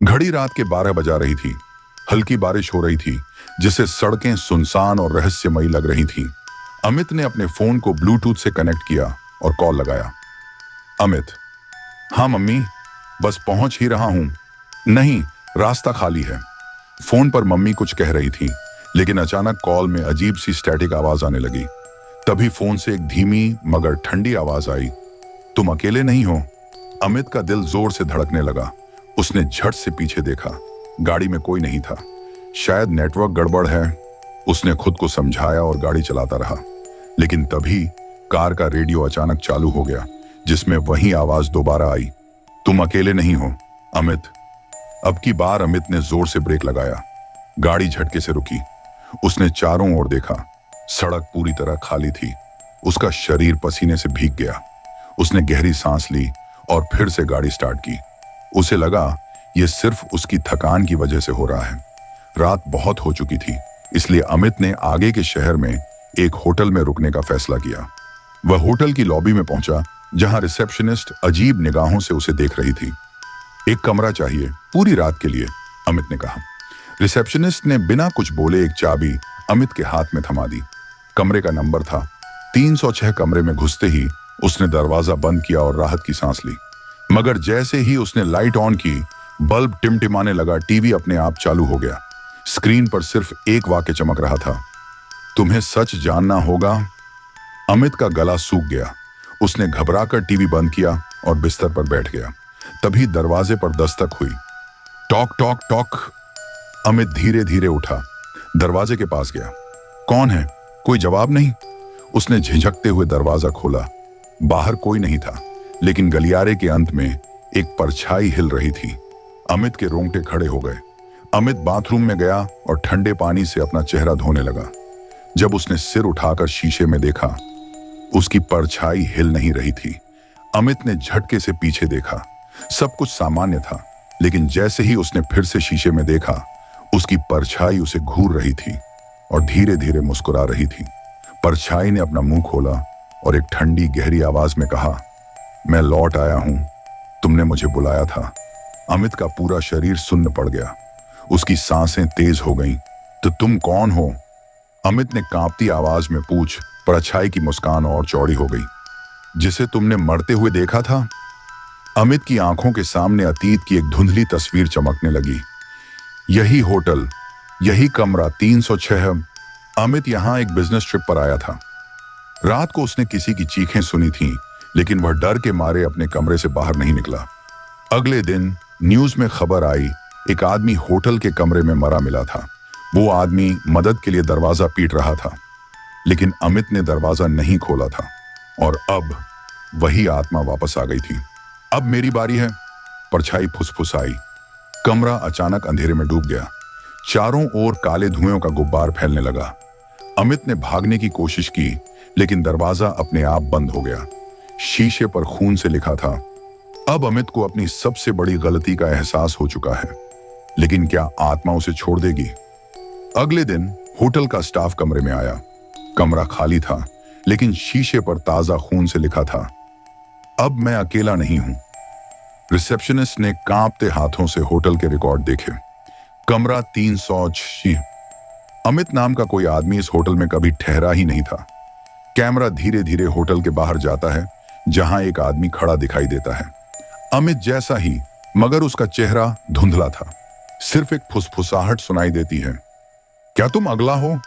घड़ी रात के 12 बजा रही थी। हल्की बारिश हो रही थी, जिससे सड़कें सुनसान और रहस्यमयी लग रही थीं। अमित ने अपने फोन को ब्लूटूथ से कनेक्ट किया और कॉल लगाया। अमित: हाँ मम्मी, बस पहुंच ही रहा हूं। नहीं, रास्ता खाली है। फोन पर मम्मी कुछ कह रही थी, लेकिन अचानक कॉल में अजीब सी स्टैटिक आवाज आने लगी। तभी फोन से एक धीमी मगर ठंडी आवाज आई। तुम अकेले नहीं हो। अमित का दिल जोर से धड़कने लगा। उसने झट से पीछे देखा। गाड़ी में कोई नहीं था। शायद नेटवर्क गड़बड़ है, उसने खुद को समझाया और गाड़ी चलाता रहा। लेकिन तभी कार का रेडियो अचानक चालू हो गया, जिसमें वही आवाज दोबारा आई। तुम अकेले नहीं हो अमित। अब की बार अमित ने जोर से ब्रेक लगाया। गाड़ी झटके से रुकी। उसने चारों ओर देखा। सड़क पूरी तरह खाली थी। उसका शरीर पसीने से भीग गया। उसने गहरी सांस ली और फिर से गाड़ी स्टार्ट की। उसे लगा यह सिर्फ उसकी थकान की वजह से हो रहा है। रात बहुत हो चुकी थी, इसलिए अमित ने आगे के शहर में एक होटल में रुकने का फैसला किया। वह होटल की लॉबी में पहुंचा, जहां रिसेप्शनिस्ट अजीब निगाहों से उसे देख रही थी। एक कमरा चाहिए पूरी रात के लिए, अमित ने कहा। रिसेप्शनिस्ट ने बिना कुछ बोले एक चाबी अमित के हाथ में थमा दी। कमरे का नंबर था 306। कमरे में घुसते ही उसने दरवाजा बंद किया और राहत की सांस ली। मगर जैसे ही उसने लाइट ऑन की, बल्ब टिमटिमाने लगा। टीवी अपने आप चालू हो गया। स्क्रीन पर सिर्फ एक वाक्य चमक रहा था, तुम्हें सच जानना होगा। अमित का गला सूख गया। उसने घबराकर टीवी बंद किया और बिस्तर पर बैठ गया। तभी दरवाजे पर दस्तक हुई। Talk talk talk. अमित धीरे धीरे उठा, दरवाजे के पास गया। कौन है? कोई जवाब नहीं। उसने झिझकते हुए दरवाजा खोला। बाहर कोई नहीं था, लेकिन गलियारे के अंत में एक परछाई हिल रही थी। अमित के रोंगटे खड़े हो गए। अमित बाथरूम में गया और ठंडे पानी से अपना चेहरा धोने लगा। जब उसने सिर उठाकर शीशे में देखा, उसकी परछाई हिल नहीं रही थी। अमित ने झटके से पीछे देखा। सब कुछ सामान्य था, लेकिन जैसे ही उसने फिर से शीशे में देखा, उसकी परछाई उसे घूर रही थी और धीरे धीरे मुस्कुरा रही थी। परछाई ने अपना मुंह खोला और एक ठंडी गहरी आवाज में कहा, मैं लौट आया हूं, तुमने मुझे बुलाया था। अमित का पूरा शरीर सुन्न पड़ गया। उसकी सांसें तेज हो गईं। तो तुम कौन हो? अमित ने कांपती आवाज में पूछ। परछाई की मुस्कान और चौड़ी हो गई। जिसे तुमने मरते हुए देखा था। अमित की आंखों के सामने अतीत की एक धुंधली तस्वीर चमकने लगी। यही होटल, यही कमरा 306। अमित यहां एक बिजनेस ट्रिप पर आया था। रात को उसने किसी की चीखें सुनी थीं, लेकिन वह डर के मारे अपने कमरे से बाहर नहीं निकला। अगले दिन न्यूज में खबर आई, एक आदमी होटल के कमरे में मरा मिला था। वो आदमी मदद के लिए दरवाजा पीट रहा था, लेकिन अमित ने दरवाजा नहीं खोला था। और अब वही आत्मा वापस आ गई थी। अब मेरी बारी है, परछाई फुसफुसाई। कमरा अचानक अंधेरे में डूब गया। चारों ओर काले धुएं का गुब्बार फैलने लगा। अमित ने भागने की कोशिश की, लेकिन दरवाजा अपने आप बंद हो गया। शीशे पर खून से लिखा था। अब अमित को अपनी सबसे बड़ी गलती का एहसास हो चुका है, लेकिन क्या आत्मा उसे छोड़ देगी? अगले दिन होटल का स्टाफ कमरे में आया। कमरा खाली था, लेकिन शीशे पर ताजा खून से लिखा था, अब मैं अकेला नहीं हूं। रिसेप्शनिस्ट ने कांपते हाथों से होटल के रिकॉर्ड देखे। कमरा 306। अमित नाम का कोई आदमी इस होटल में कभी ठहरा ही नहीं था। कैमरा धीरे धीरे होटल के बाहर जाता है, जहां एक आदमी खड़ा दिखाई देता है। अमित जैसा ही, मगर उसका चेहरा धुंधला था। सिर्फ एक फुसफुसाहट सुनाई देती है, क्या तुम अगला हो?